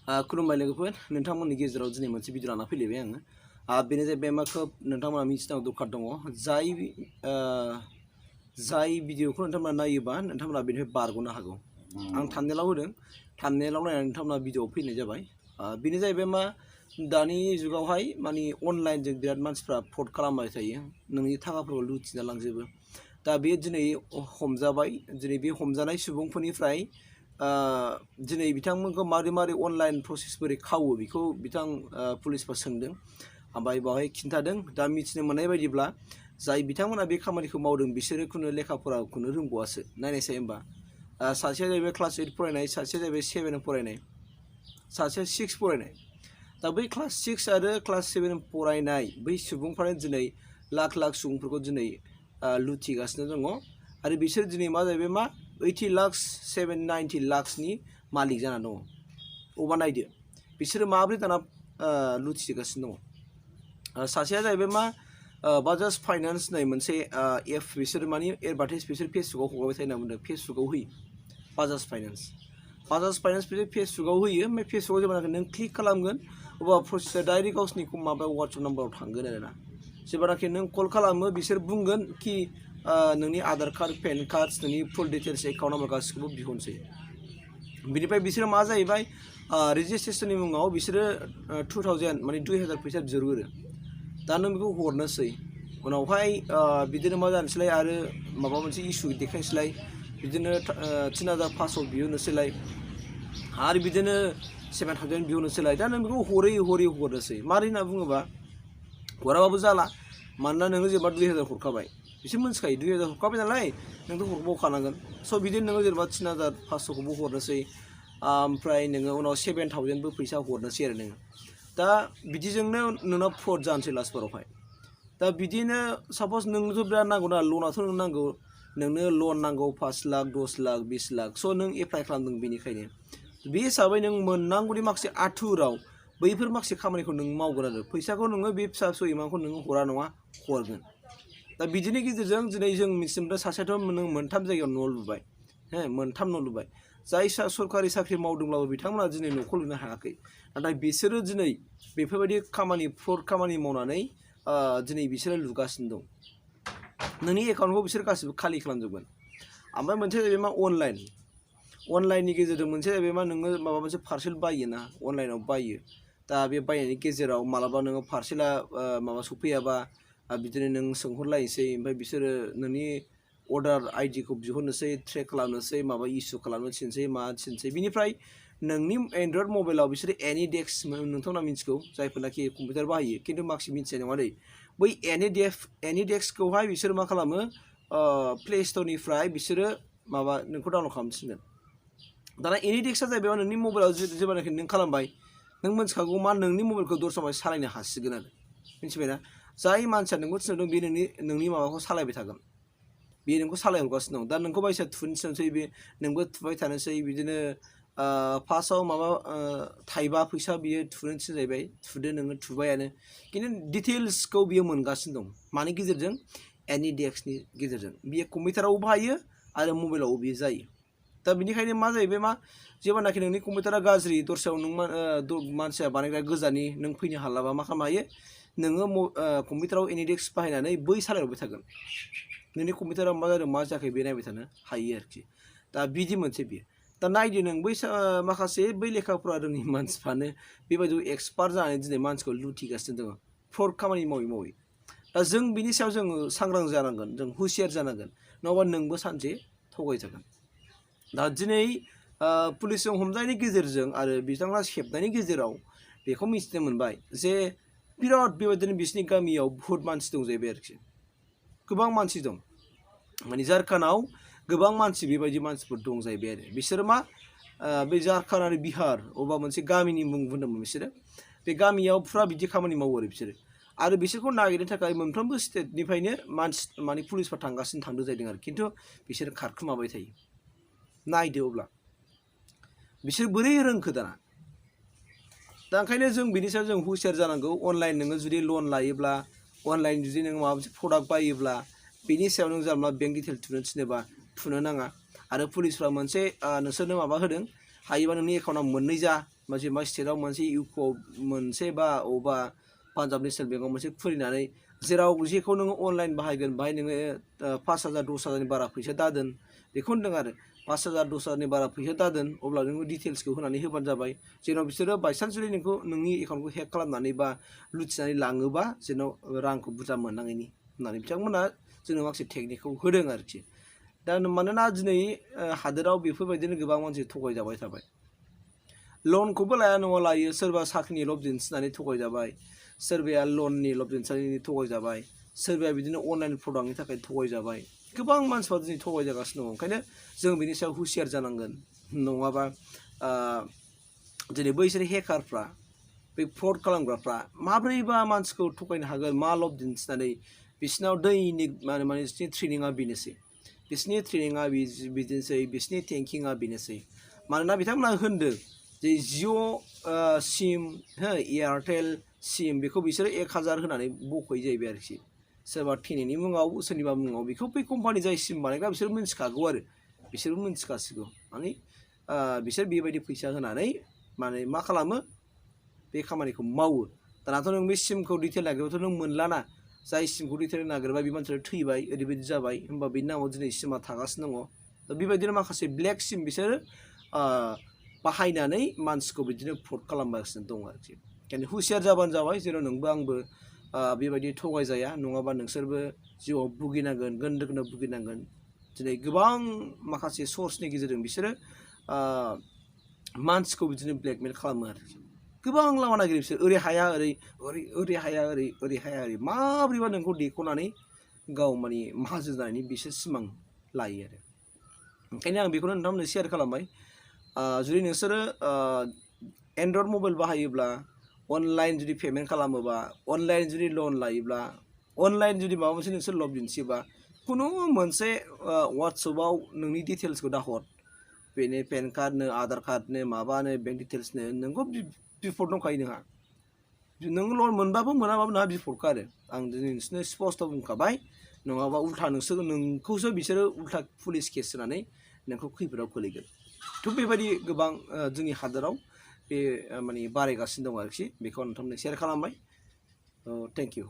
खुलुमबाय लोगोफोर नोंथांमोननि गेजेराव दिनै मोनसे भिडिअ लाना फैलायबाय आङो बेनो जाहैबाय मा खोब नोंथांमोना मिथिनांगौ दरखार दङ जाय भिडिअखौ नोंथांमोना नायोबा नोंथांमोना बेनिफ्राय बारग'नो हागौ आं थाम्बनेलाव होदों थाम्बनेलाव नायनानै नोंथांमोना भिडिअआव फैनाय जाबाय बेनो जाहैबाय मा दानि जुगावहाय माने अनलाइनजों बिराद मानसिफ्रा फ्रड खालामबाय थायो नोंनि थाखाफोरखौ लुथिना लांजोबो दा बे दिनै हमजाबाय दिनै बे हमजानाय सुबुंफोरनिफ्राय दिनै बिथांमोनखौ मारै अनलाइन प्रसेस बोरै खावो बेखौ बिथां पुलिसफ्रा सोंदों ओमफ्राय बावहाय खिन्थादों दा मिथिनो मोननाय बायदिब्ला जाय बिथांमोना बे खामानिखौ मावदों बिसोरो खुनु लेखा फराखौनो रोंबावासो नायनायसाय होमबा सासेया जाहैबाय क्लास 8 फरायनाय सासेया जाहैबाय 7 फरायनाय सासेया 6 फरायनाय दा बै क्लास 6 आरो क्लास 7 फरायनाय बै सुबुंफ्रानो दिनै लाख सुबुंफोरखौ दिनै लुथिगासिनो दङ आरो बिसोर दिनै मा जाहैबाय मा 80 लाख 90 लाखनि मालिक जाना दङ अबा नायदो बिसोरो माब्रै दाना लुथिगासिनो दङ सासेया जाहैबाय मा बाजाज फाइनान्स होननाय मोनसे एप बिसोर माने एडभार्टाइज बिसोर फेसबुकाव हगारबाय थायो होनना बुंदों फेसबुकाव होयो बाजाज फाइनान्स बिसोर फेसबुकाव होयो ओमफ्राय फेसबुकाव जेब्लानाखि नों क्लिक खालामगोन अब्ला प्रसेसआ डाइरेक्ट गावसिनि माबा वाट्सएप नाम्बाराव थांगोन आरोना जेब्लानाखि नों कल खालामो बिसोर बुंगोन कि नोंनि आधार कार्ड पेन कार्ड नोंनि फुल डिटेल्स एकाउन्ट नाम्बार गासिखौबो बिहरनोसै बिनिफ्राय बिसोरो मा जाहैबाय रेजिस्ट्रेशननि मुङाव बिसोरो 2000 माने 2000 फैसा बिहरो दा नों बेखौ हरनोसै उनावहाय बिदिनो मा जानोसैलाय आरो माबा मोनसे इसु देखायनोसैलाय बिदिनो 3500 बिहरनोसैलाय आरो बिदिनो 7000 बिहरनोसैलाय दा नों बेखौ हरै हरनोसै मारै होनना बुङोबा हराबाबो जाला मानोना नोङो जेनेबा 2000 हरखाबाय बिसोर मोनथिखायो 2000 हरखाबाय नालाय नोंथ' हरबावखानांगोन स' बिदिनो नोङो जेनेबा 3500खौबो हरनोसै ओमफ्राय नोङो उनाव 7000बो फैसा हरनोसै आरो नोङो दा बिदिजोंनो नोंनाव फ्रड जानोसै लास्टबारावहाय दा बिदिनो साप'ज नोंनोथ' बिराद नांगौ ना लनाथ' नों नांगौ नोंनो लन नांगौ 5 लाख 10 लाख 20 लाख स' नों एप्लाइ खालामदों बेनिखायनो बे हिसाबै नों मोननांगौनि माखासे आथुराव बैफोर माखासे खामानिखौ नों मावगोन आरो फैसाखौ नोङो बे फिसा फिसौ एमाउन्टखौ नोङो हरा नङा हरगोन दा बिदिनि गेजेरजों दिनै जों मिथिनो सासेयाथ' नों 3 जायगायाव न' लुबाय मोनथाम न' लुबाय जाय सरकारि साख्रि मावदोंब्लाबो बिथांमोना दिनै न'खौ लुनो हायाखै नाथाय बिसोरो दिनै बेफोरबायदि खामानि फ्रड खामानि मावनानै दिनै बिसोरो लुगासिनो दं नोंनि एकाउन्टखौ बिसोर गासिबो खालि खालामजोबगोन ओमफ्राय मोनसे जाहैबाय मा अनलाइननि गेजेरजों मोनसे जाहैबाय मा नोङो माबा मोनसे पार्सेल बायोना अनलाइनाव बायो दा बे बायनायनि गेजेराव मालाबा नोङो पार्सेला माबा सफैयाबा बिदिनो नों सोंहरलायनोसै ओमफ्राय बिसोरो नोंनि अर्डार आइडिखौ बिहरनोसै ट्रेक खालामनोसै माबा इसु खालामनो थिनसै बिनिफ्राय नोंनि एन्ड्रइड मबाइलाव बिसोरो एनि डेस्क नोंथांमोना मिथिगौ जायफोरनाखि कम्पिउटार बाहायो खिन्थु माखासे मिथिनाय नङा दै बै एनि डेस्कखौहाय बिसोर मा खालामो प्ले स्ट'रनिफ्राय बिसोरो माबा नोंखौ डाउनलड खालामनो थिनगोन दाना एनि डेस्कआ जाहैबाय नोंनि मबाइलाव जेब्लानाखि नों खालामबाय नों मिथिखागौ मा नोंनि मबाइलखौ दस्रा मानसि सालायनो हासिगोन आरो मिथिबायना जाय मानसिया नोंखौ थिनदों बे नोंनि माबाखौ सालायबाय थागोन बे नोंखौ सालायहरगासिनो दं दा नोंखौ बायसा थुनोसै बे नोंबो थुबाय थानोसै बिदिनो फार्स्टआव माबा थाइबा फैसा बियो थुनो थिनजाहैबाय थुदो नोङो थुबायानो खिन्थु डिटेल्सखौ बियो मोनगासिनो दं मानि गेजेरजों एनि डेस्कनि गेजेरजों बियो कम्पिउटारावबो बाहायो आरो मबाइलावबो बियो जायो दा बिनिखायनो मा जाहैबाय मा जेब्लानाखि नोंनि कम्पिउटारा गाज्रि दस्रायाव नों मानसिया बानायग्रा गोजाननि नों फैनो हालाबा मा खालामनो हायो नोङो कम्पिउटाराव एनि डेस्क बाहायनानै बै सालायहरबाय थागोन नोंनि कम्पिउटारा मा जादों मा जायाखै बे नायबाय थानो हायो आरोखि दा बिदि मोनसे बियो दा नायदो नों बै माखासे बै लेखा फरा रोङि मानसिफ्रानो बेबायदि एक्सपार्ट जानानै दिनै मानसिखौ लुथिगासिनो दङ फ्रड खामानि मावै दा जों बिनि सायाव जोङो सांग्रां जानांगोन जों हुसियार जानांगोन नङाबा नोंबो सानसे थगायजागोन दा दिनै पुलिसजों हमजानायनि गेजेरजों आरो बिथांमोना सेबनायनि गेजेराव बेखौ मिथिनो मोनबाय जे बिराद बेबायदिनो बिसिनि गामियाव बुहुत मानसि दं जाहैबाय आरोखि गोबां मानसि दं माने झारखान्डआव गोबां मानसि बेबायदि मानसिफोर दं जाहैबाय आरो बिसोरो मा बे झारखान्ड आरो बिहार अबा मोनसे गामिनि मुं बुंदोंमोन बिसोरो बे गामियाव फुरा बिदि खामानि मावो आरो बिसोरखौ नागिरनो थाखाय मोनफ्रोमबो स्टेटनिफ्रायनो माने पुलिसफ्रा थांदों जाहैदों आरो खिन्थु बिसोर खारखोमाबाय थायो नायदो अब्ला बिसोर बोरै रोंखो दाना दा ओंखायनो जों बिनि सायाव जों हुसियार जानांगौ अनलाइन नोङो जुदि लन लायोब्ला अनलाइन जुदि नों माबा मोनसे प्रडाक्ट बायोब्ला बिनि सायाव नों जानला बेंक डिटेल थुनो थिनोबा थुनो नाङा आरो पुलिसफ्रा मोनसे नोंसोरनो माबा होदों हायोबा नोंनि एकाउन्टआव 2 जा मोनसे मा स्टेटआव मोनसे इउक'आव मोनसे बा अबा पान्जाब नेसनेल बेंकआव मोनसे खुलिनानै जेराव जेखौ नोङो अनलाइन बाहायगोन बाहाय नोङो 5,000 10,000नि बारा फैसा दादोन बेखौ होनदों आरो 5,000 10,000नि बारा फैसा दादोन अब्ला नोङो डिटेल्सखौ होनानै होबानो जाबाय जेन' बिसोरो बायसान्स जुदि नोंनि एकाउन्टखौ हेक खालामनानै बा लुथिनानै लाङोबा जेन' रांखौ बुरजा मोननाङैनि होननानै बिथांमोना जोंनो माखासे टेकनिकखौ होदों आरोखि दा मानोना दिनै हादोराव बेफोरबायदिनो गोबां मानसि थगायजाबाय थाबाय लनखौबो लाया नङा लायो सोरबा साख्रिनि लब दिन्थिनानै थगायजाबाय सोरबाया लननि लब दिन्थिनानै थगायजाबाय सोरबाया बिदिनो अनलाइन प्रडाक्टनि थाखाय थगायजाबाय गोबां मानसिफ्रा दिनै थगायजागासिनो दङ ओंखायनो जों बिनि सायाव हुसियार जानांगोन नङाबा दिनै बैसोर हेकारफ्रा बे फ्रड खालामग्राफ्रा माब्रैबा मानसिखौ थगायनो हागोन मा लब दिन्थिनानै बिसिनाव दैनिक माने बिसिनि ट्रेनिङा बेनोसै बिसिनि ट्रेनिङा बिदिनोसै बिसिनि टेंकिङा बेनोसै मानोना बिथांमोना होनदों जे जिअ' सिम एयारटेल सिम बेखौ बिसोरो 1,000 होनानै बख'यो जाहैबाय आरोखि सोरबा टेनिनि मुङाव सोरनिबा मुङाव बेखौ बै कम्पानि जाय सिम बानायग्रा बिसोर मिन्थिखागौ आरो बिसोरबो मिन्थिखासिगौ माने बिसोर बेबायदि फैसा होनानै माने मा खालामो बे खामानिखौ मावो दानाथ' नों बे सिमखौ डिटेल नागिरबाथ' नों मोनलाना जाय सिमखौ डिटेल नागिरबाय बे मानसिया थैबाय ओरैबायदि जाबाय होमबा बेनि नामाव दिनै सिमा थागासिनो दङ दा बेबायदिनो माखासे ब्लेक सिम बिसोरो बाहायनानै मानसिखौ बिदिनो फ्रड खालामगासिनो दं आरोखि ओंखायनो हुसियार जाबानो जाबाय जेराव नोंबो आंबो बेबायदि थगायजाया नङाबा नोंसोरबो जिउआव भुगिनांगोन गोनदो भुगिनांगोन दिनै गोबां माखासे सर्सनि गेजेरजों बिसोरो मानसिखौ बिदिनो ब्लेकमेल खालामो आरोखि गोबां लामा नागिरो बिसोर ओरै हाया ओरै हाया ओरै हाया ओरै माब्रैबा नोंखौ देख'नानै गाव माने माहाजोन जानायनि बिसोर सिमां लायो आरो ओंखायनो आं बेखौनो नोंथांमोननो शेयार खालामबाय जुदि नोंसोरो एन्ड्रइड मबाइल बाहायोब्ला अनलाइन जुदि पेमेन्ट खालामोबा अनलाइन जुदि लन लायोब्ला अनलाइन जुदि माबा मोनसे नोंसोर लब दिन्थियोबा खुनु मोनसे वाट्सएपआव नोंनि डिटेल्सखौ दाहर बेनो पेन कार्डनो आधार कार्डनो माबानो बेंक डिटेल्सनो नोंखौ बिफद दंखायो नोंहा नों लन मोनबाबो मोनाबाबो नोंहा बिफदखा आरो आं दिनै नोंसोरनो स्पस्ट बुंखाबाय नङाबा उल्था नोंखौसो बिसोरो उल्था पुलिस केस होनानै नोंखौ खैफोदाव खोलैगोन थ' बेबायदि गोबां जोंनि हादोराव बे माने बारायगासिनो दं आरोखि बेखौ नोंथांमोननो शेयार खालामबाय थेंक इउ